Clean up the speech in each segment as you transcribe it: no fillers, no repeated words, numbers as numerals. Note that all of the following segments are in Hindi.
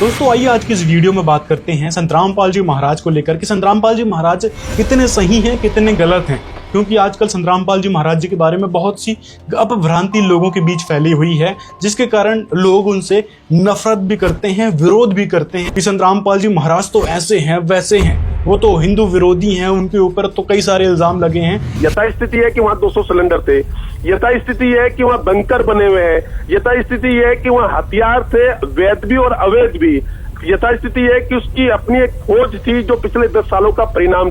दोस्तों आइए आज की इस वीडियो में बात करते हैं संत रामपाल जी महाराज को लेकर कि संत रामपाल जी महाराज कितने सही हैं कितने गलत हैं। क्योंकि आजकल संत रामपाल जी महाराज जी के बारे में बहुत सी अपभ्रांति लोगों के बीच फैली हुई है, जिसके कारण लोग उनसे नफरत भी करते हैं, विरोध भी करते हैं कि संत रामपाल जी महाराज तो ऐसे हैं वैसे हैं, वो तो हिंदू विरोधी हैं, उनके ऊपर तो कई सारे इल्जाम लगे हैं। यथास्थिति है कि वहाँ 200 सिलेंडर थे, यथास्थिति है कि वहाँ बंकर बने हुए हैं, यथास्थिति है कि वहाँ हथियार थे, वैध भी और अवैध भी, यथास्थिति है कि उसकी अपनी एक खोज थी जो पिछले 10 सालों का परिणाम।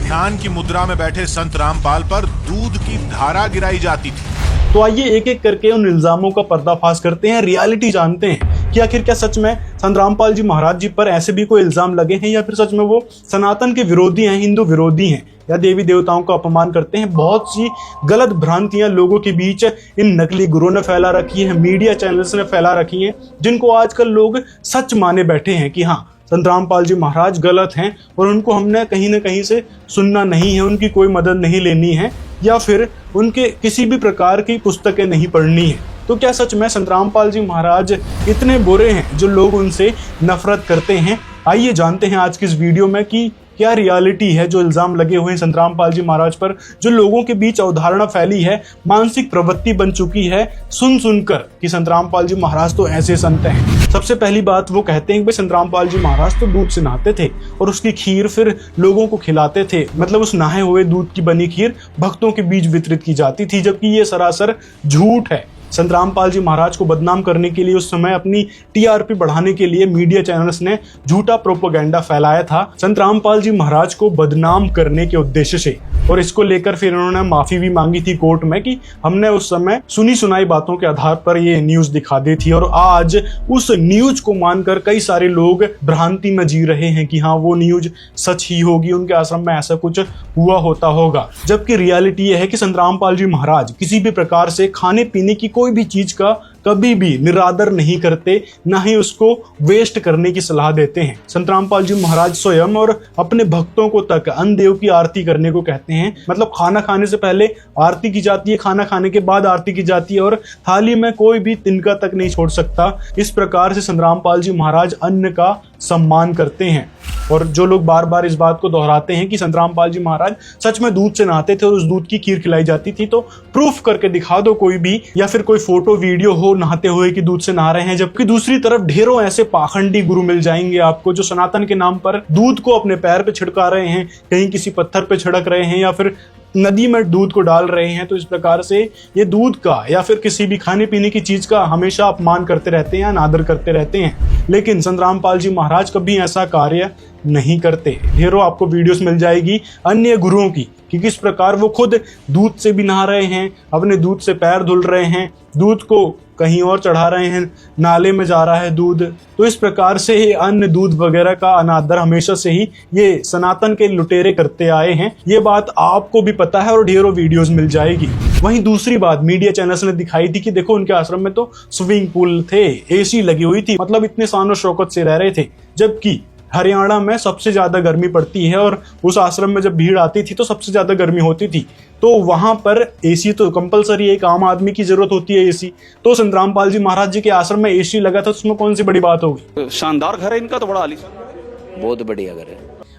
ध्यान की मुद्रा में बैठे संत रामपाल पर दूध की धारा गिराई जाती थी। तो आइए एक एक करके उन इल्जामों का पर्दाफाश करते हैं, रियलिटी जानते हैं कि आखिर क्या सच में संत रामपाल जी महाराज जी पर ऐसे भी कोई इल्जाम लगे हैं या फिर सच में वो सनातन के विरोधी हैं, हिंदू विरोधी हैं या देवी देवताओं का अपमान करते हैं। बहुत सी गलत भ्रांतियां लोगों के बीच इन नकली गुरुओं ने फैला रखी है, मीडिया चैनल्स ने फैला रखी है, जिनको आजकल लोग सच माने बैठे हैं कि हाँ संत रामपाल जी महाराज गलत हैं और उनको हमने कहीं ना कहीं से सुनना नहीं है, उनकी कोई मदद नहीं लेनी है या फिर उनके किसी भी प्रकार की पुस्तकें नहीं पढ़नी है। तो क्या सच में संत रामपाल जी महाराज इतने बुरे हैं जो लोग उनसे नफरत करते हैं? आइए जानते हैं आज की इस वीडियो में कि क्या रियलिटी है जो इल्जाम लगे हुए हैं संत रामपाल जी महाराज पर, जो लोगों के बीच अवधारणा फैली है, मानसिक प्रवृत्ति बन चुकी है सुन सुनकर कि संत रामपाल जी महाराज तो ऐसे संत हैं। सबसे पहली बात वो कहते हैं कि संत रामपाल जी महाराज तो दूध से नहाते थे और उसकी खीर फिर लोगों को खिलाते थे, मतलब उस नहाए हुए दूध की बनी खीर भक्तों के बीच वितरित की जाती थी, जबकि ये सरासर झूठ है। संत रामपाल जी महाराज को बदनाम करने के लिए उस समय अपनी टीआरपी बढ़ाने के लिए मीडिया चैनल्स ने झूठा प्रोपेगेंडा फैलाया था संत रामपाल जी महाराज को बदनाम करने के उद्देश्य से, और इसको लेकर फिर उन्होंने माफी भी मांगी थी कोर्ट में कि हमने उस समय सुनी सुनाई बातों के आधार पर ये न्यूज दिखा दी थी। और आज उस न्यूज को मानकर कई सारे लोग भ्रांति में जी रहे हैं कि हाँ वो न्यूज सच ही होगी, उनके आश्रम में ऐसा कुछ हुआ होता होगा। जबकि रियलिटी यह है कि संत रामपाल जी महाराज किसी भी प्रकार से खाने पीने की कोई भी चीज का कभी भी निरादर नहीं करते, ना ही उसको वेस्ट करने की सलाह देते हैं। संत रामपाल जी महाराज स्वयं और अपने भक्तों को तक अन्न देव की आरती करने को कहते हैं, मतलब खाना खाने से पहले आरती की जाती है, खाना खाने के बाद आरती की जाती है और थाली में कोई भी तिनका तक नहीं छोड़ सकता। इस प्रकार से संत रामपाल जी महाराज अन्न का सम्मान करते हैं। और जो लोग बार बार इस बात को दोहराते हैं कि संत रामपाल जी महाराज सच में दूध से नहाते थे और उस दूध की खीर खिलाई जाती थी, तो प्रूफ करके दिखा दो कोई भी, या फिर कोई फोटो वीडियो हो नहाते हुए कि दूध से नहा रहे हैं। जबकि दूसरी तरफ ढेरों ऐसे पाखंडी गुरु मिल जाएंगे आपको जो सनातन के नाम पर दूध को अपने पैर पे छिड़का रहे हैं, कहीं किसी पत्थर पे छिड़क रहे हैं या फिर नदी में दूध को डाल रहे हैं। तो इस प्रकार से ये दूध का या फिर किसी भी खाने पीने की चीज का हमेशा अपमान करते रहते हैं, अनादर करते रहते हैं। लेकिन संत रामपाल जी महाराज कभी ऐसा कार्य नहीं करते। ढेरों आपको वीडियोस मिल जाएगी अन्य गुरुओं की कि किस प्रकार वो खुद दूध से भी नहा रहे हैं, अपने दूध से पैर धुल रहे हैं, दूध को कहीं और चढ़ा रहे हैं, नाले में जा रहा है दूध। तो इस प्रकार से ही अन्न दूध वगैरह का अनादर हमेशा से ही ये सनातन के लुटेरे करते आए हैं। ये बात आपको भी पता है और ढेरों वीडियोस मिल जाएगी। वहीं दूसरी बात मीडिया चैनल्स ने दिखाई थी कि देखो उनके आश्रम में तो स्विमिंग पूल थे, एसी लगी हुई थी, मतलब इतने शान और शौकत से रह रहे थे। जबकि हरियाणा में सबसे ज्यादा गर्मी पड़ती है और उस आश्रम में जब भीड़ आती थी तो सबसे ज्यादा गर्मी होती थी, तो वहां पर एसी तो कंपलसरी, एक आम आदमी की जरूरत होती है एसी। तो संत रामपाल जी महाराज जी के आश्रम में एसी लगा था, उसमें कौन सी बड़ी बात होगी? शानदार घर है इनका तो, बड़ा आलीशान, बहुत बढ़िया घर है।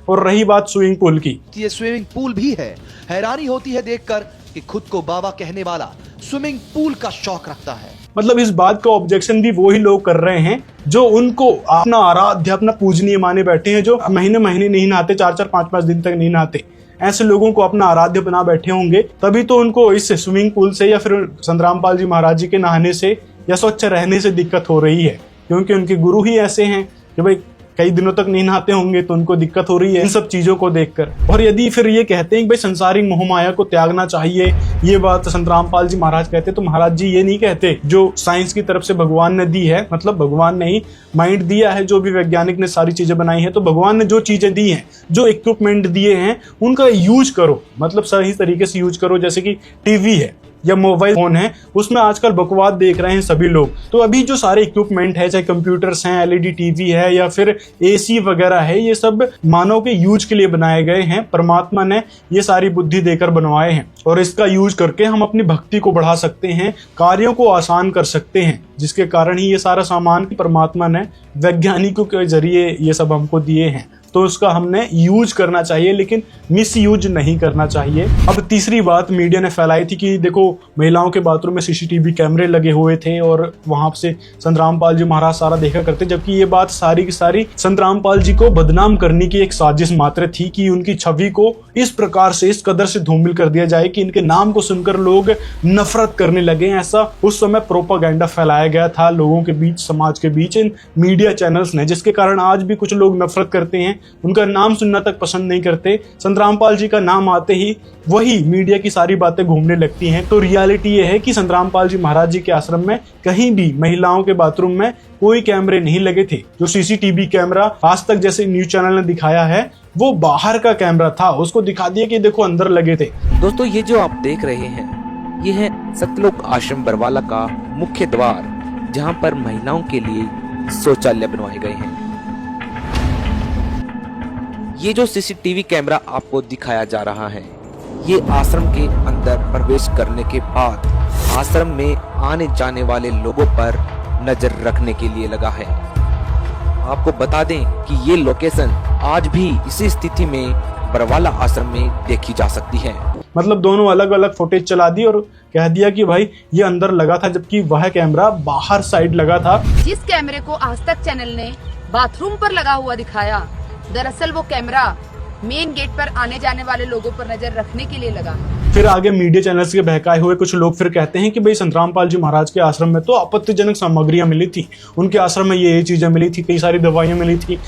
और रही बात स्विमिंग पूल की, ये स्विमिंग पूल भी है। हैरानी होती है देखकर कि खुद को बाबा कहने वाला स्विमिंग पूल का शौक रखता है। मतलब इस बात का ऑब्जेक्शन भी वही लोग कर रहे हैं जो उनको अपना आराध्य, अपना पूजनीय माने बैठे हैं, जो महीने महीने नहीं नहाते, 4-4, 5-5 दिन तक नहीं नहाते। ऐसे लोगों को अपना आराध्य बना बैठे होंगे, तभी तो उनको इस स्विमिंग पूल से या फिर संत रामपाल जी महाराज जी के नहाने से या स्वच्छ रहने से दिक्कत हो रही है, क्योंकि उनके गुरु ही ऐसे हैं कि भाई कई दिनों तक नहीं नहाते होंगे तो उनको दिक्कत हो रही है इन सब चीजों को देखकर। और यदि फिर ये कहते हैं कि भाई संसारिक मोहमाया को त्यागना चाहिए, ये बात संत रामपाल जी महाराज कहते, तो महाराज जी ये नहीं कहते जो साइंस की तरफ से भगवान ने दी है, मतलब भगवान ने ही माइंड दिया है, जो भी वैज्ञानिक ने सारी चीजें बनाई है, तो भगवान ने जो चीजें दी हैं, जो इक्विपमेंट दिए हैं, उनका यूज करो, मतलब सही तरीके से यूज करो। जैसे कि टीवी है, या मोबाइल फोन है उसमें आजकल बकवास देख रहे हैं सभी लोग। तो अभी जो सारे इक्विपमेंट है, चाहे कंप्यूटर्स हैं, एलईडी टीवी है या फिर एसी वगैरह है, ये सब मानव के यूज के लिए बनाए गए हैं। परमात्मा ने ये सारी बुद्धि देकर बनवाए हैं और इसका यूज करके हम अपनी भक्ति को बढ़ा सकते हैं, कार्यों को आसान कर सकते हैं, जिसके कारण ही ये सारा सामान परमात्मा ने वैज्ञानिकों के जरिए ये सब हमको दिए हैं। तो उसका हमने यूज करना चाहिए, लेकिन मिस यूज नहीं करना चाहिए। अब तीसरी बात मीडिया ने फैलाई थी कि देखो महिलाओं के बाथरूम में सीसीटीवी कैमरे लगे हुए थे और वहां से संत रामपाल जी महाराज सारा देखा करते, जबकि ये बात सारी की सारी संत रामपाल जी को बदनाम करने की एक साजिश मात्र थी कि उनकी छवि को इस प्रकार से, इस कदर से धूमिल कर दिया जाए कि इनके नाम को सुनकर लोग नफरत करने लगे। ऐसा उस समय प्रोपागेंडा फैलाया गया था लोगों के बीच, समाज के बीच, इन मीडिया चैनल्स ने, जिसके कारण आज भी कुछ लोग नफरत करते हैं, उनका नाम सुनना तक पसंद नहीं करते। संत रामपाल जी का नाम आते ही वही मीडिया की सारी बातें घूमने लगती हैं। तो रियलिटी ये है कि संत रामपाल जी महाराज जी के आश्रम में कहीं भी महिलाओं के बाथरूम में कोई कैमरे नहीं लगे थे। जो सीसीटीवी कैमरा आज तक जैसे न्यूज चैनल ने दिखाया है वो बाहर का कैमरा था, उसको दिखा दिया कि देखो अंदर लगे थे। दोस्तों, ये जो आप देख रहे हैं ये है सतलोक आश्रम बरवाला का मुख्य द्वार, जहां पर महिलाओं के लिए शौचालय बनवाए गए हैं। ये जो सीसीटीवी कैमरा आपको दिखाया जा रहा है ये आश्रम के अंदर प्रवेश करने के बाद आश्रम में आने जाने वाले लोगों पर नजर रखने के लिए लगा है। आपको बता दें कि ये लोकेशन आज भी इसी स्थिति में बरवाला आश्रम में देखी जा सकती है। मतलब दोनों अलग अलग फुटेज चला दी और कह दिया कि भाई ये अंदर लगा था, जबकि वह कैमरा बाहर साइड लगा था। जिस कैमरे को आज तक चैनल ने बाथरूम पर लगा हुआ दिखाया, दरअसल वो कैमरा मेन गेट पर आने जाने वाले लोगों पर नजर रखने के लिए लगा। फिर आगे मीडिया चैनल्स के बहकाए हुए कुछ लोग फिर कहते हैं कि भाई संत रामपाल जी महाराज के आश्रम में तो आपत्तिजनक सामग्रियां मिली थी, उनके आश्रम में ये चीजें मिली थी, कई सारी दवाइयां मिली थी,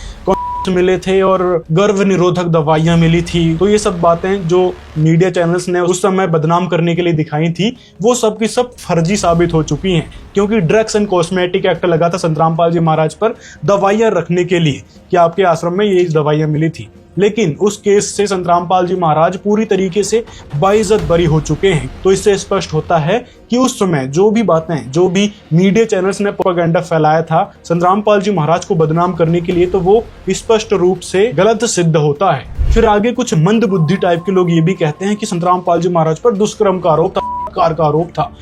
मिले थे और गर्भ निरोधक दवाइयां मिली थी। तो ये सब बातें जो मीडिया चैनल्स ने उस समय बदनाम करने के लिए दिखाई थी वो सब की सब फर्जी साबित हो चुकी हैं, क्योंकि ड्रग्स एंड कॉस्मेटिक एक्ट लगा था संत रामपाल जी महाराज पर दवाइयां रखने के लिए कि आपके आश्रम में ये दवाइयां मिली थी। लेकिन उस केस से संत रामपाल जी महाराज पूरी तरीके से बाइज्जत बरी हो चुके हैं। तो इससे स्पष्ट होता है कि उस समय जो भी बातें, जो भी मीडिया चैनल्स ने प्रोपेगेंडा फैलाया था संत रामपाल जी महाराज को बदनाम करने के लिए, तो वो स्पष्ट रूप से गलत सिद्ध होता है। फिर आगे कुछ मंद बुद्धि टाइप के लोग ये भी कहते हैं कि संत रामपाल जी महाराज पर दुष्कर्म का आरोप था, बलात्कार का आरोप था,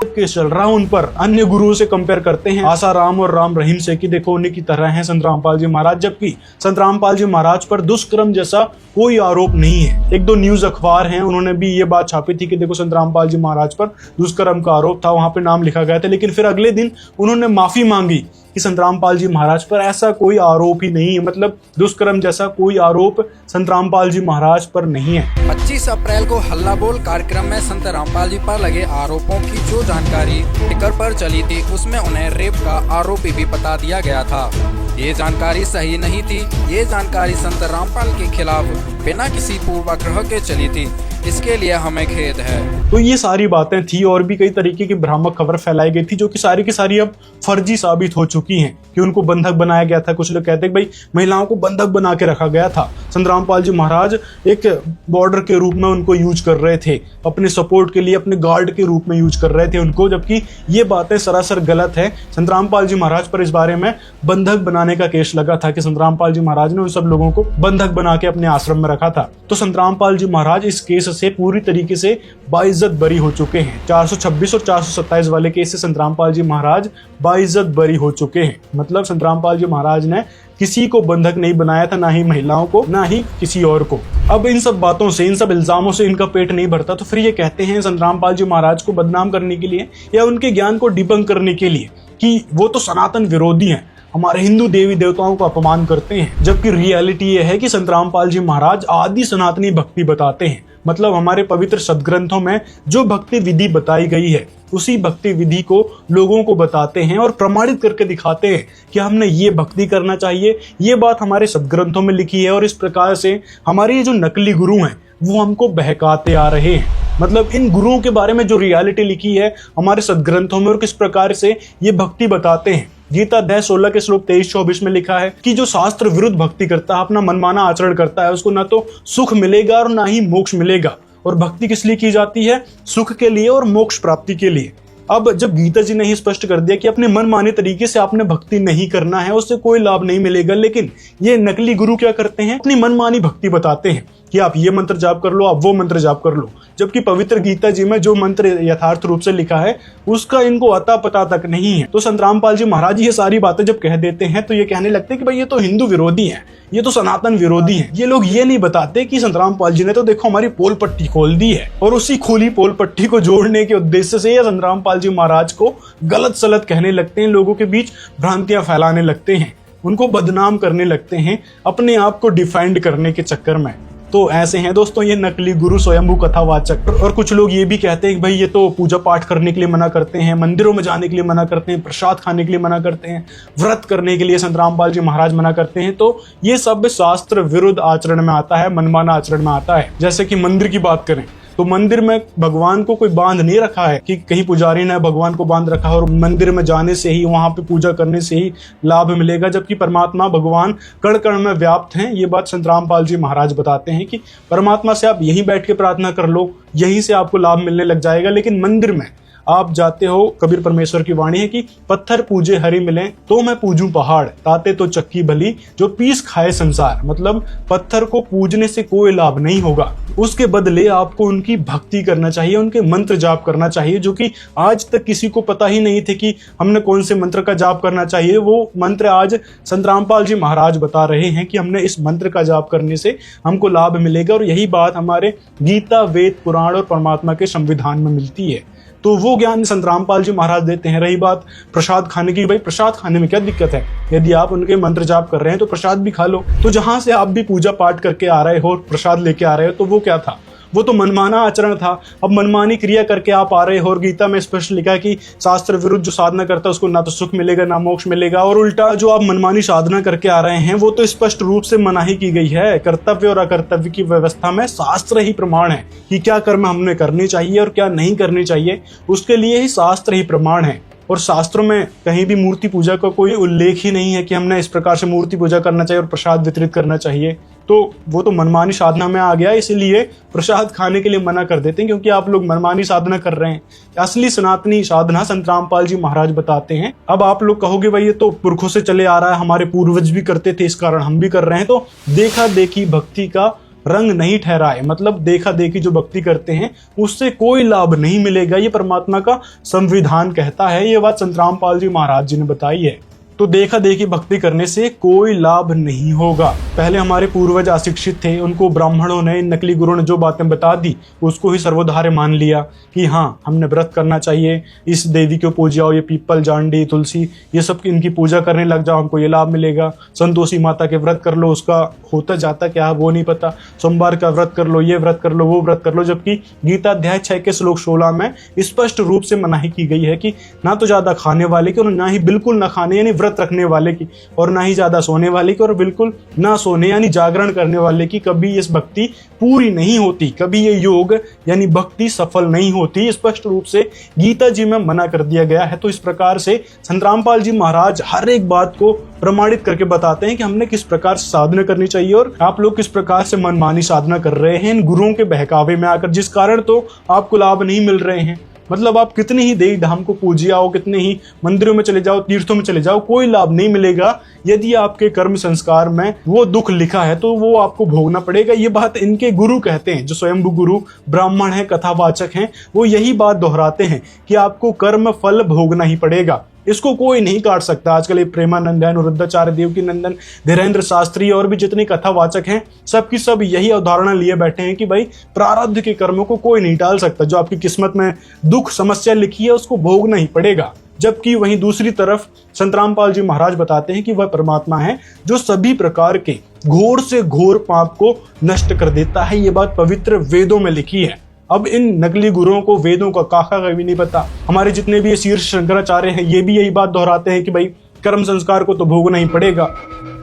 केस चल रहा है उन पर। अन्य गुरुओं से कंपेयर करते हैं आसाराम और राम रहीम से कि देखो उन्हीं की तरह हैं संत रामपाल जी महाराज, जबकि संत रामपाल जी महाराज पर दुष्कर्म जैसा कोई आरोप नहीं है। एक दो न्यूज अखबार हैं उन्होंने भी ये बात छापी थी कि देखो संत रामपाल जी महाराज पर दुष्कर्म का आरोप था, वहां पे नाम लिखा गया था, लेकिन फिर अगले दिन उन्होंने माफी मांगी कि संत रामपाल जी महाराज पर ऐसा कोई आरोप ही नहीं है, मतलब दुष्कर्म जैसा कोई आरोप संत रामपाल जी महाराज पर नहीं है। 25 अप्रैल को हल्ला बोल कार्यक्रम में संत रामपाल जी पर लगे आरोपों की जो जानकारी टिकर पर चली थी उसमें उन्हें रेप का आरोपी भी बता दिया गया था। ये जानकारी सही नहीं थी। ये जानकारी संत रामपाल के खिलाफ बिना किसी पूर्वाग्रह के चली थी, इसके लिए हमें खेद है। तो ये सारी बातें थी और भी कई तरीके की भ्रामक खबर फैलाई गई थी जो कि सारी की सारी अब फर्जी साबित हो चुकी हैं कि उनको बंधक बनाया गया था। कुछ लोग कहते हैं भाई महिलाओं को बंधक बना के रखा गया था, संत रामपाल जी महाराज एक बॉर्डर के रूप में उनको यूज कर रहे थे, अपने सपोर्ट के लिए, अपने गार्ड के रूप में यूज कर रहे थे उनको, जबकि ये बातें सरासर गलत है। संत रामपाल जी महाराज पर इस बारे में बंधक बनाने का केस लगा था कि संत रामपाल जी महाराज ने उन सब लोगों को बंधक बना के अपने आश्रम में रखा था। तो संत रामपाल जी महाराज इस केस से पूरी तरीके से बाइज्जत बरी हो चुके हैं। 426 और 427 वाले केस से संत रामपाल जी महाराज बाइज्जत बरी हो चुके हैं। मतलब संत रामपाल जी महाराज ने किसी को बंधक नहीं बनाया था, ना ही महिलाओं को, ना ही किसी और को। अब इन सब बातों से, इन सब इल्जामों से इनका पेट नहीं भरता, तो फिर ये कहते हैं संत रामपाल जी महाराज को बदनाम करने के लिए या उनके ज्ञान को डिबंक करने के लिए कि वो तो सनातन विरोधी हैं, हमारे हिंदू देवी देवताओं का अपमान करते हैं। जबकि रियलिटी ये है कि संत रामपाल जी महाराज आदि सनातनी भक्ति बताते हैं। मतलब हमारे पवित्र सदग्रंथों में जो भक्ति विधि बताई गई है उसी भक्ति विधि को लोगों को बताते हैं और प्रमाणित करके दिखाते हैं कि हमने ये भक्ति करना चाहिए, ये बात हमारे सदग्रंथों में लिखी है। और इस प्रकार से हमारे ये जो नकली गुरु हैं वो हमको बहकाते आ रहे हैं। मतलब इन गुरुओं के बारे में जो रियलिटी लिखी है हमारे सदग्रंथों में और किस प्रकार से ये भक्ति बताते हैं। गीता अध्याय 16 के श्लोक 23-24 में लिखा है कि जो शास्त्र विरुद्ध भक्ति करता है, अपना मनमाना आचरण करता है, उसको ना तो सुख मिलेगा और ना ही मोक्ष मिलेगा। और भक्ति किस लिए की जाती है? सुख के लिए और मोक्ष प्राप्ति के लिए। अब जब गीता जी ने ही स्पष्ट कर दिया कि अपने मनमाने तरीके से आपने भक्ति नहीं करना है, उससे कोई लाभ नहीं मिलेगा, लेकिन ये नकली गुरु क्या करते हैं? अपनी मनमानी भक्ति बताते हैं कि आप ये मंत्र जाप कर लो, आप वो मंत्र जाप कर लो, जबकि पवित्र गीता जी में जो मंत्र यथार्थ रूप से लिखा है उसका इनको अता पता तक नहीं है। तो संत रामपाल जी महाराज ये सारी बातें जब कह देते हैं तो ये कहने लगते हैं कि भाई ये तो हिंदू विरोधी हैं, ये तो सनातन विरोधी हैं। ये लोग ये नहीं बताते कि संत रामपाल जी ने तो देखो हमारी पोल पट्टी खोल दी है, और उसी खोली पोल पट्टी को जोड़ने के उद्देश्य से ये संत रामपाल जी महाराज को गलत सलत कहने लगते हैं, लोगों के बीच भ्रांतियां फैलाने लगते हैं, उनको बदनाम करने लगते हैं अपने आप को डिफाइंड करने के चक्कर में। तो ऐसे हैं दोस्तों ये नकली गुरु, स्वयंभू कथावाचक। और कुछ लोग ये भी कहते हैं कि भाई ये तो पूजा पाठ करने के लिए मना करते हैं, मंदिरों में जाने के लिए मना करते हैं, प्रसाद खाने के लिए मना करते हैं, व्रत करने के लिए संत रामपाल जी महाराज मना करते हैं। तो ये सब शास्त्र विरुद्ध आचरण में आता है, मनमाना आचरण में आता है। जैसे कि मंदिर की बात करें तो मंदिर में भगवान को कोई बांध नहीं रखा है कि कहीं पुजारी ने भगवान को बांध रखा है और मंदिर में जाने से ही, वहां पे पूजा करने से ही लाभ मिलेगा, जबकि परमात्मा भगवान कण कण में व्याप्त हैं। ये बात संत रामपाल जी महाराज बताते हैं कि परमात्मा से आप यहीं बैठ के प्रार्थना कर लो, यहीं से आपको लाभ मिलने लग जाएगा। लेकिन मंदिर में आप जाते हो, कबीर परमेश्वर की वाणी है कि पत्थर पूजे हरि मिले तो मैं पूजूं पहाड़, ताते तो चक्की भली जो पीस खाए संसार। मतलब पत्थर को पूजने से कोई लाभ नहीं होगा, उसके बदले आपको उनकी भक्ति करना चाहिए, उनके मंत्र जाप करना चाहिए, जो कि आज तक किसी को पता ही नहीं थे कि हमने कौन से मंत्र का जाप करना चाहिए। वो मंत्र आज संत रामपाल जी महाराज बता रहे हैं कि हमने इस मंत्र का जाप करने से हमको लाभ मिलेगा, और यही बात हमारे गीता, वेद, पुराण और परमात्मा के संविधान में मिलती है। तो वो ज्ञान संत रामपाल जी महाराज देते हैं। रही बात प्रसाद खाने की, भाई प्रसाद खाने में क्या दिक्कत है? यदि आप उनके मंत्र जाप कर रहे हैं तो प्रसाद भी खा लो। तो जहां से आप भी पूजा पाठ करके आ रहे हो, प्रसाद लेके आ रहे हो, तो वो क्या था? वो तो मनमाना आचरण था। अब मनमानी क्रिया करके आप आ रहे हो, और गीता में स्पष्ट लिखा है कि शास्त्र विरुद्ध जो साधना करता है उसको ना तो सुख मिलेगा ना मोक्ष मिलेगा, और उल्टा जो आप मनमानी साधना करके आ रहे हैं वो तो स्पष्ट रूप से मनाही की गई है। कर्तव्य और अकर्तव्य की व्यवस्था में शास्त्र ही प्रमाण है कि क्या कर्म हमने करनी चाहिए और क्या नहीं करनी चाहिए, उसके लिए ही शास्त्र ही प्रमाण है। और शास्त्रों में कहीं भी मूर्ति पूजा का कोई उल्लेख ही नहीं है कि हमने इस प्रकार से मूर्ति पूजा करना चाहिए और प्रसाद वितरित करना चाहिए। तो वो तो मनमानी साधना में आ गया, इसीलिए प्रसाद खाने के लिए मना कर देते हैं, क्योंकि आप लोग मनमानी साधना कर रहे हैं। असली सनातनी साधना संत रामपाल जी महाराज बताते हैं। अब आप लोग कहोगे भाई ये तो पुरखों से चले आ रहा है, हमारे पूर्वज भी करते थे, इस कारण हम भी कर रहे हैं। तो देखा देखी भक्ति का रंग नहीं ठहरा है, मतलब देखा देखी जो भक्ति करते हैं उससे कोई लाभ नहीं मिलेगा, ये परमात्मा का संविधान कहता है। ये बात संत रामपाल जी महाराज जी ने बताई है। तो देखा देखी भक्ति करने से कोई लाभ नहीं होगा। पहले हमारे पूर्वज अशिक्षित थे, उनको ब्राह्मणों ने, नकली गुरु ने जो बातें बता दी उसको ही सर्वोधार्य मान लिया कि हाँ हमने व्रत करना चाहिए, इस देवी को पूजाओ, ये पीपल, जांडी, तुलसी, ये सब इनकी पूजा करने लग जाओ, हमको ये लाभ मिलेगा। संतोषी माता के व्रत कर लो, उसका होता जाता क्या है वो नहीं पता। सोमवार का व्रत कर लो, ये व्रत कर लो, वो व्रत कर लो, जबकि गीता अध्याय 6 के श्लोक 16 में स्पष्ट रूप से मनाही की गई है कि ना तो ज्यादा खाने वाले की और ना ही बिल्कुल ना खाने यानी व्रत रखने वाले की, और ना ही ज्यादा सोने वाले की और बिल्कुल ना सोने यानी जागरण करने वाले की कभी इस भक्ति पूरी नहीं होती, कभी ये योग यानी भक्ति सफल नहीं होती। स्पष्ट रूप से गीता जी में मना कर दिया गया है। तो इस प्रकार से संत रामपाल जी महाराज हर एक बात को प्रमाणित करके बताते हैं कि हमने किस प्रकार से साधना करनी चाहिए और आप लोग किस प्रकार से मनमानी साधना कर रहे हैं इन गुरुओं के बहकावे में आकर, जिस कारण तो आपको लाभ नहीं मिल रहे हैं। मतलब आप कितने ही देवी धाम को पूजिए आओ, कितने ही मंदिरों में चले जाओ, तीर्थों में चले जाओ, कोई लाभ नहीं मिलेगा। यदि आपके कर्म संस्कार में वो दुख लिखा है तो वो आपको भोगना पड़ेगा। ये बात इनके गुरु कहते हैं, जो स्वयंभू गुरु ब्राह्मण है, कथावाचक हैं, वो यही बात दोहराते हैं कि आपको कर्म फल भोगना ही पड़ेगा। इसको कोई नहीं काट सकता। आजकल ये प्रेमानंद है, अनुरुद्धाचार्य, देवकीनंदन, धीरेन्द्र शास्त्री और भी जितने कथावाचक हैं सबकी सब यही अवधारणा लिए बैठे हैं कि भाई प्रारब्ध के कर्मों को कोई नहीं टाल सकता। जो आपकी किस्मत में दुख समस्या लिखी है उसको भोगना ही पड़ेगा। जबकि वहीं दूसरी तरफ संत रामपाल जी महाराज बताते हैं कि वह परमात्मा है जो सभी प्रकार के घोर से घोर पाप को नष्ट कर देता है। ये बात पवित्र वेदों में लिखी है। अब इन नकली गुरुओं को वेदों का काका का भी नहीं पता। हमारे जितने भी ये शीर्ष शंकराचार्य हैं ये भी यही बात दोहराते हैं कि भाई कर्म संस्कार को तो भोगना ही पड़ेगा,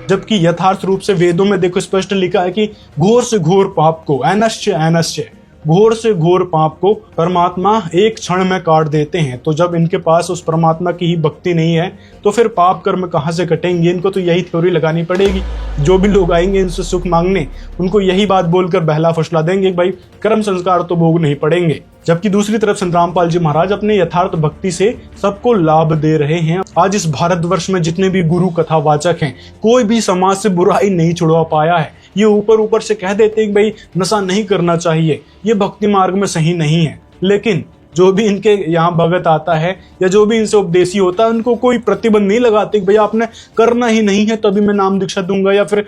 जबकि यथार्थ रूप से वेदों में देखो स्पष्ट लिखा है कि घोर से घोर पाप को ऐनश्च घोर से घोर पाप को परमात्मा एक क्षण में काट देते हैं। तो जब इनके पास उस परमात्मा की ही भक्ति नहीं है तो फिर पाप कर्म कहाँ से कटेंगे? इनको तो यही थ्योरी लगानी पड़ेगी। जो भी लोग आएंगे इनसे सुख मांगने, उनको यही बात बोलकर बहला फुसला देंगे कि भाई कर्म संस्कार तो भोग नहीं पड़ेंगे। जबकि दूसरी तरफ संत रामपाल जी महाराज अपने यथार्थ भक्ति से सबको लाभ दे रहे हैं। आज इस भारतवर्ष में जितने भी गुरु कथावाचक हैं, कोई भी समाज से बुराई नहीं छुड़वा पाया है। ये ऊपर ऊपर से कह देते हैं कि भाई नशा नहीं करना चाहिए, ये भक्ति मार्ग में सही नहीं है, लेकिन जो भी इनके यहाँ भगत आता है या जो भी इनसे उपदेशी होता है, उनको कोई प्रतिबंध नहीं लगाते कि भैया आपने करना ही नहीं है तभी मैं नाम दीक्षा दूंगा या फिर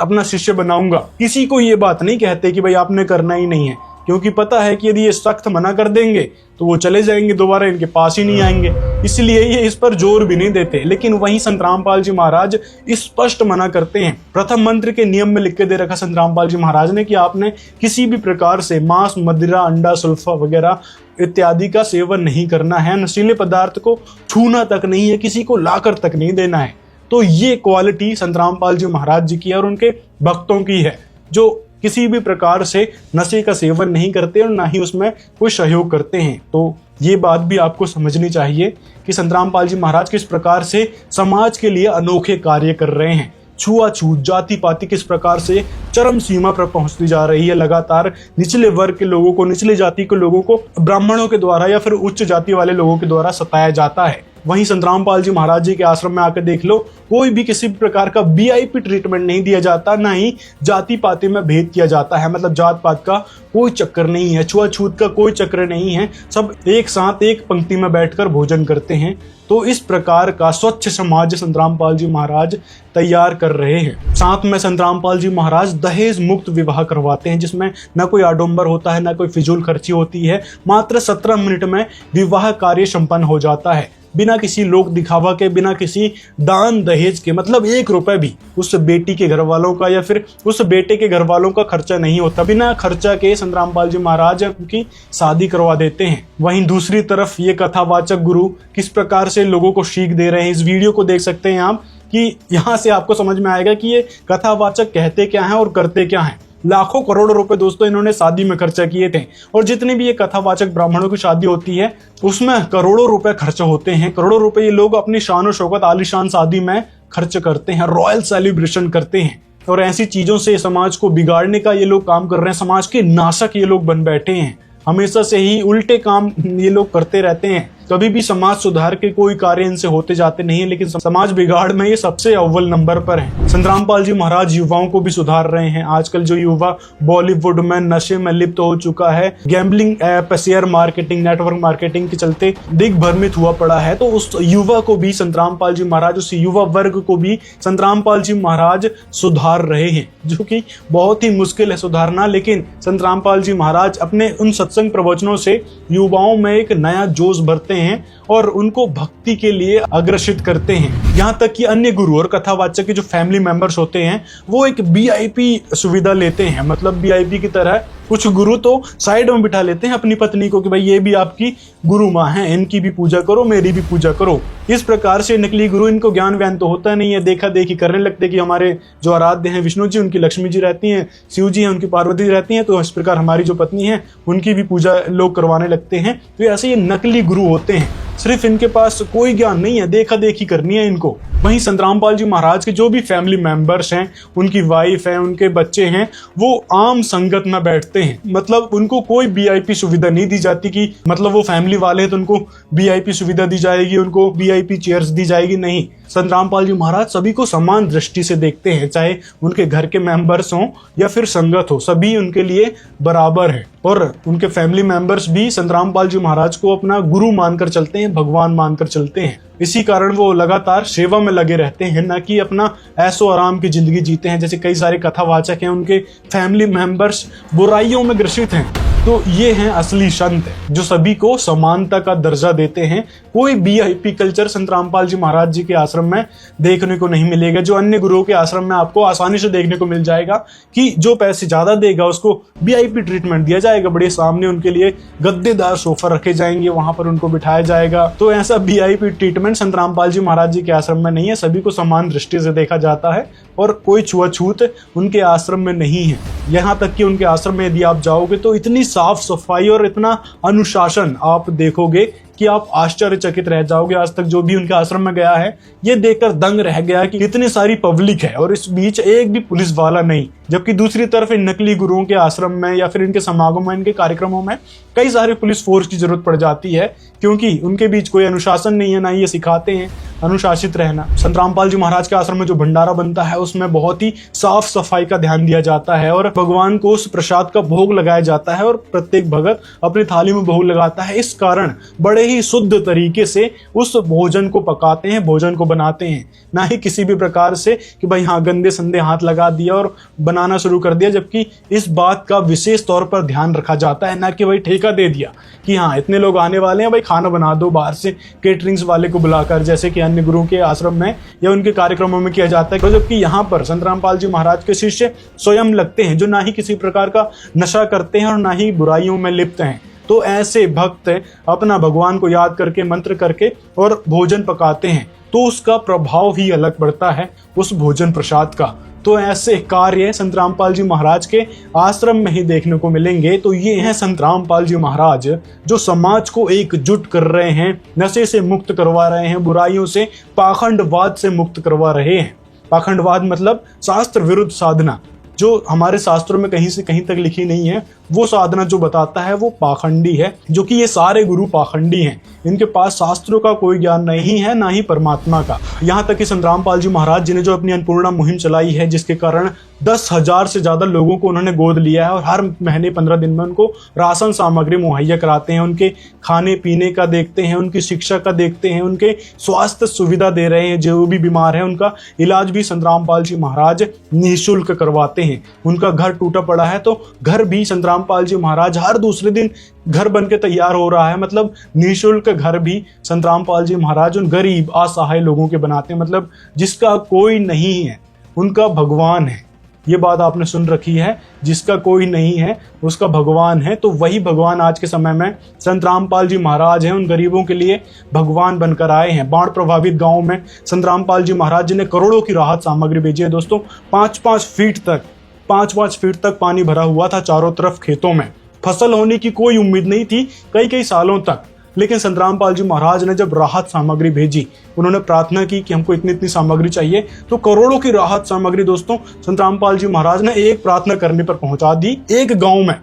अपना शिष्य बनाऊंगा। किसी को ये बात नहीं कहते कि भाई आपने करना ही नहीं है, क्योंकि पता है कि यदि ये सख्त मना कर देंगे तो वो चले जाएंगे, दोबारा इनके पास ही नहीं आएंगे, इसलिए ये इस पर जोर भी नहीं देते। लेकिन वहीं संत रामपाल जी महाराज स्पष्ट मना करते हैं। प्रथम मंत्र के नियम में लिख के दे रखा संत रामपाल जी महाराज ने कि आपने किसी भी प्रकार से मांस, मदिरा, अंडा, सुल्फा वगैरह इत्यादि का सेवन नहीं करना है, नशीले पदार्थ को छूना तक नहीं है, किसी को लाकर तक नहीं देना है। तो ये क्वालिटी संत रामपाल जी महाराज जी की और उनके भक्तों की है, जो किसी भी प्रकार से नशे का सेवन नहीं करते और ना ही उसमें कोई सहयोग करते हैं। तो ये बात भी आपको समझनी चाहिए कि संत रामपाल जी महाराज किस प्रकार से समाज के लिए अनोखे कार्य कर रहे हैं। छुआछूत, जाति पाति किस प्रकार से चरम सीमा पर पहुंचती जा रही है। लगातार निचले वर्ग के लोगों को, निचले जाति के लोगों को ब्राह्मणों के द्वारा या फिर उच्च जाति वाले लोगों के द्वारा सताया जाता है। वहीं संत रामपाल जी महाराज जी के आश्रम में आकर देख लो, कोई भी किसी प्रकार का VIP ट्रीटमेंट नहीं दिया जाता, ना ही जाति पाति में भेद किया जाता है। मतलब जात पात का कोई चक्कर नहीं है, छुआछूत का कोई चक्कर नहीं है, सब एक साथ एक पंक्ति में बैठकर भोजन करते हैं। तो इस प्रकार का स्वच्छ समाज संत रामपाल जी महाराज तैयार कर रहे हैं। साथ में संत रामपाल जी महाराज दहेज मुक्त विवाह करवाते हैं, जिसमें न कोई आडंबर होता है, न कोई फिजूल खर्ची होती है। मात्र 17 मिनट में विवाह कार्य संपन्न हो जाता है, बिना किसी लोक दिखावा के, बिना किसी दान दहेज के। मतलब 1 रुपए भी उस बेटी के घर वालों का या फिर उस बेटे के घर वालों का खर्चा नहीं होता। बिना खर्चा के संत रामपाल जी महाराज उनकी शादी करवा देते हैं। वहीं दूसरी तरफ ये कथावाचक गुरु किस प्रकार से लोगों को सीख दे रहे हैं, इस वीडियो को देख सकते हैं आप, कि यहाँ से आपको समझ में आएगा कि ये कथावाचक कहते क्या हैं और करते क्या हैं। लाखों करोड़ों रुपए दोस्तों इन्होंने शादी में खर्चा किए थे, और जितनी भी ये कथावाचक ब्राह्मणों की शादी होती है उसमें करोड़ों रुपए खर्च होते हैं। करोड़ों रुपए ये लोग अपनी शान और शौकत आलीशान शादी में खर्च करते हैं, रॉयल सेलिब्रेशन करते हैं। और ऐसी चीजों से समाज को बिगाड़ने का ये लोग काम कर रहे हैं। समाज के नाशक ये लोग बन बैठे हैं, हमेशा से ही उल्टे काम ये लोग करते रहते हैं। कभी भी समाज सुधार के कोई कार्य इनसे होते जाते नहीं है, लेकिन समाज बिगाड़ में ये सबसे अव्वल नंबर पर है। संत रामपाल जी महाराज युवाओं को भी सुधार रहे हैं। आजकल जो युवा बॉलीवुड में नशे में लिप्त हो चुका है, gambling app, share marketing, network marketing के चलते दिग्भ्रमित हुआ पड़ा है, तो उस युवा को भी संत रामपाल जी महाराज, उस युवा वर्ग को भी संत रामपाल जी महाराज सुधार रहे हैं, जो कि बहुत ही मुश्किल है सुधारना। लेकिन संत रामपाल जी महाराज अपने उन सत्संग प्रवचनों से युवाओं में एक नया जोश भरते हैं और उनको भक्ति के लिए अग्रसित करते हैं। यहाँ तक कि अन्य गुरु और कथावाचक के जो फैमिली मेंबर्स होते हैं वो एक VIP सुविधा लेते हैं। मतलब VIP की तरह कुछ गुरु तो साइड में बिठा लेते हैं अपनी पत्नी को कि भाई ये भी आपकी गुरु माँ है, इनकी भी पूजा करो, मेरी भी पूजा करो। इस प्रकार से नकली गुरु, इनको ज्ञान व्यान तो होता नहीं है, देखा देखी करने लगते कि हमारे जो आराध्य हैं विष्णु जी, उनकी लक्ष्मी जी रहती हैं, शिव जी हैं, उनकी पार्वती जी रहती हैं, तो इस प्रकार हमारी जो पत्नी है उनकी भी पूजा लोग करवाने लगते हैं। तो ऐसे ये नकली गुरु होते हैं, सिर्फ इनके पास कोई ज्ञान नहीं है, देखा देखी करनी है इनको। वहीं संत रामपाल जी महाराज के जो भी फैमिली मेंबर्स हैं, उनकी वाइफ है, उनके बच्चे हैं, वो आम संगत में बैठते हैं। मतलब उनको कोई VIP सुविधा नहीं दी जाती कि मतलब वो फैमिली वाले हैं तो उनको VIP सुविधा दी जाएगी, उनको VIP चेयर्स दी जाएगी, नहीं। संत रामपाल जी महाराज सभी को समान दृष्टि से देखते हैं, चाहे उनके घर के मेंबर्स हों या फिर संगत हो, सभी उनके लिए बराबर है। और उनके फैमिली मेंबर्स भी संत रामपाल जी महाराज को अपना गुरु मानकर चलते हैं, भगवान मानकर चलते हैं। इसी कारण वो लगातार सेवा में लगे रहते हैं, ना कि अपना ऐशो आराम की जिंदगी जीते हैं। जैसे कई सारे कथावाचक हैं, उनके फैमिली मेंबर्स बुराइयों में ग्रसित हैं। तो ये हैं असली संत जो सभी को समानता का दर्जा देते हैं। कोई VIP कल्चर संत रामपाल जी महाराज जी के आश्रम में देखने को नहीं मिलेगा, जो अन्य गुरुओं के आश्रम में आपको आसानी से देखने को मिल जाएगा कि जो पैसे ज्यादा देगा उसको VIP ट्रीटमेंट दिया जाएगा, बड़े सामने उनके लिए गद्देदार सोफा रखे जाएंगे, वहां पर उनको बिठाया जाएगा। तो ऐसा VIP ट्रीटमेंट संत रामपाल जी महाराज जी के आश्रम में नहीं है, सभी को समान दृष्टि से देखा जाता है और कोई छुआछूत उनके आश्रम में नहीं है। यहाँ तक कि उनके आश्रम में यदि आप जाओगे तो इतनी साफ सफाई और इतना अनुशासन आप देखोगे कि आप आश्चर्यचकित रह जाओगे। आज तक जो भी उनके आश्रम में गया है ये देखकर दंग रह गया कि इतनी सारी पब्लिक है और इस बीच एक भी पुलिस वाला नहीं। जबकि दूसरी तरफ इन नकली गुरुओं के आश्रम में या फिर इनके समागम में, इनके कार्यक्रमों में कई सारे पुलिस फोर्स की जरूरत पड़ जाती है, क्योंकि उनके बीच कोई अनुशासन नहीं है, ना ही ये सिखाते हैं अनुशासित रहना। संत रामपाल जी महाराज के आश्रम में जो भंडारा बनता है उसमें बहुत ही साफ सफाई का ध्यान दिया जाता है और भगवान को उस प्रसाद का भोग लगाया जाता है और प्रत्येक भगत अपनी थाली में भोग लगाता है। इस कारण बड़े ही शुद्ध तरीके से उस भोजन को पकाते हैं, भोजन को बनाते हैं, ना ही किसी भी प्रकार से कि भाई हाँ गंदे संदे हाथ लगा दिया और बनाना शुरू कर दिया। जबकि इस बात का विशेष तौर पर ध्यान रखा जाता है, ना कि भाई ठेका दे दिया कि हाँ इतने लोग आने वाले हैं, भाई खाना बना दो बाहर से केटरिंग्स वाले को बुलाकर, जैसे कि अन्य गुरुओं के आश्रम में या उनके कार्यक्रमों में किया जाता है। जबकि यहाँ पर संत रामपाल जी महाराज के शिष्य स्वयं लगते हैं, जो ना ही किसी प्रकार का नशा करते हैं और ना ही बुराइयों में लिप्त हैं। तो ऐसे भक्त अपना भगवान को याद करके, मंत्र करके और भोजन पकाते हैं, तो उसका प्रभाव ही अलग पड़ता है उस भोजन प्रसाद का। तो ऐसे कार्य संत रामपाल जी महाराज के आश्रम में ही देखने को मिलेंगे। तो ये हैं संत रामपाल जी महाराज, जो समाज को एकजुट कर रहे हैं, नशे से मुक्त करवा रहे हैं, बुराइयों से, पाखंडवाद से मुक्त करवा रहे हैं। पाखंडवाद मतलब शास्त्र विरुद्ध साधना, जो हमारे शास्त्रों में कहीं से कहीं तक लिखी नहीं है, वो साधना जो बताता है वो पाखंडी है। जो कि ये सारे गुरु पाखंडी हैं, इनके पास शास्त्रों का कोई ज्ञान नहीं है, ना ही परमात्मा का। यहाँ तक कि संत रामपाल जी महाराज जी ने जो अपनी अन्नपूर्णा मुहिम चलाई है, जिसके कारण 10,000 से ज्यादा लोगों को उन्होंने गोद लिया है और हर महीने 15 दिन में उनको राशन सामग्री मुहैया कराते हैं, उनके खाने पीने का देखते हैं, उनकी शिक्षा का देखते हैं, उनके स्वास्थ्य सुविधा दे रहे हैं। जो भी बीमार है उनका इलाज भी संत रामपाल जी महाराज निःशुल्क करवाते हैं। उनका घर टूटा पड़ा है तो घर भी संत रामपाल जी महाराज हर दूसरे दिन घर बन के तैयार हो रहा है। मतलब निःशुल्क घर भी संत रामपाल जी महाराज उन गरीब असहाय लोगों के बनाते हैं। मतलब जिसका कोई नहीं है उनका भगवान है, ये बात आपने सुन रखी है। जिसका कोई नहीं है उसका भगवान है। तो वही भगवान आज के समय में संत रामपाल जी महाराज हैं, उन गरीबों के लिए भगवान बनकर आए हैं। बाढ़ प्रभावित गांव में संत रामपाल जी महाराज जी ने करोड़ों की राहत सामग्री भेजी है। दोस्तों 5-5 फीट तक पानी भरा हुआ था चारों तरफ खेतों में। फसल होने की कोई उम्मीद नहीं थी कई सालों तक। लेकिन संत रामपाल जी महाराज ने जब राहत सामग्री भेजी, उन्होंने प्रार्थना की कि हमको इतनी सामग्री चाहिए, तो करोड़ों की राहत सामग्री दोस्तों संत रामपाल जी महाराज ने एक प्रार्थना करने पर पहुंचा दी। एक गांव में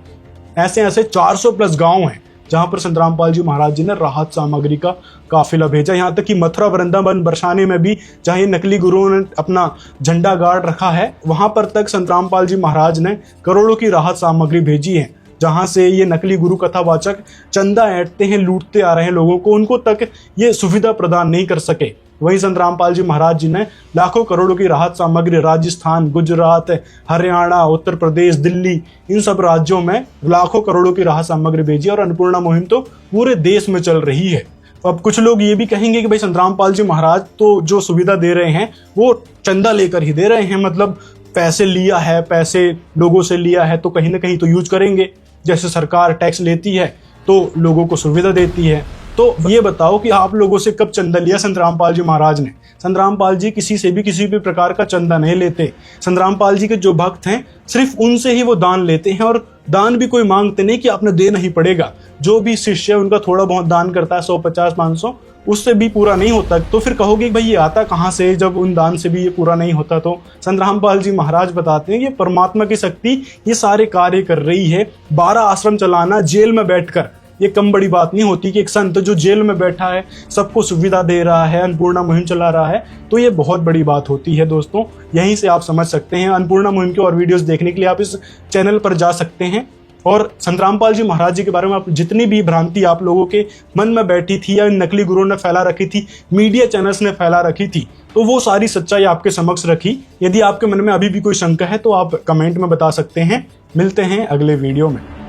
ऐसे 400 प्लस गांव हैं जहां पर संत रामपाल जी महाराज जी ने राहत सामग्री का काफिला भेजा। यहाँ तक कि मथुरा वृंदावन बरसाने में भी, जहाँ ये नकली गुरुओं ने अपना झंडा गाड़ रखा है, वहां पर तक संत रामपाल जी महाराज ने करोड़ों की राहत सामग्री भेजी है। जहां से ये नकली गुरु कथावाचक चंदा ऐंठते हैं, लूटते आ रहे हैं लोगों को, उनको तक ये सुविधा प्रदान नहीं कर सके। वहीं संत रामपाल जी महाराज जी ने लाखों करोड़ों की राहत सामग्री राजस्थान, गुजरात, हरियाणा, उत्तर प्रदेश, दिल्ली, इन सब राज्यों में लाखों करोड़ों की राहत सामग्री भेजी और अन्नपूर्णा मुहिम तो पूरे देश में चल रही है। अब कुछ लोग ये भी कहेंगे कि भाई संत रामपाल जी महाराज तो जो सुविधा दे रहे हैं वो चंदा लेकर ही दे रहे हैं, मतलब पैसे लिया है, पैसे लोगों से लिया है तो कहीं ना कहीं तो यूज करेंगे। जैसे सरकार टैक्स लेती है तो लोगों को सुविधा देती है। तो ये बताओ कि आप लोगों से कब चंदा लिया संत रामपाल जी महाराज ने? संत रामपाल जी किसी से भी किसी भी प्रकार का चंदा नहीं लेते। संत रामपाल जी के जो भक्त हैं सिर्फ उनसे ही वो दान लेते हैं, और दान भी कोई मांगते नहीं कि आपने देना ही पड़ेगा। जो भी शिष्य उनका थोड़ा बहुत दान करता है, 150-500, उससे भी पूरा नहीं होता। तो फिर कहोगे भाई ये आता कहाँ से, जब उन दान से भी ये पूरा नहीं होता? तो संत रामपाल जी महाराज बताते हैं ये परमात्मा की शक्ति ये सारे कार्य कर रही है। 12 आश्रम चलाना जेल में बैठकर, ये कम बड़ी बात नहीं होती कि एक संत जो जेल में बैठा है, सबको सुविधा दे रहा है, अन्नपूर्णा मुहिम चला रहा है, तो ये बहुत बड़ी बात होती है। दोस्तों यहीं से आप समझ सकते हैं। अन्नपूर्णा मुहिम के और वीडियोस देखने के लिए आप इस चैनल पर जा सकते हैं। और संत रामपाल जी महाराज जी के बारे में आप जितनी भी भ्रांति आप लोगों के मन में बैठी थी या नकली गुरुओं ने फैला रखी थी, मीडिया चैनल्स ने फैला रखी थी, तो वो सारी सच्चाई आपके समक्ष रखी। यदि आपके मन में अभी भी कोई शंका है तो आप कमेंट में बता सकते हैं। मिलते हैं अगले वीडियो में।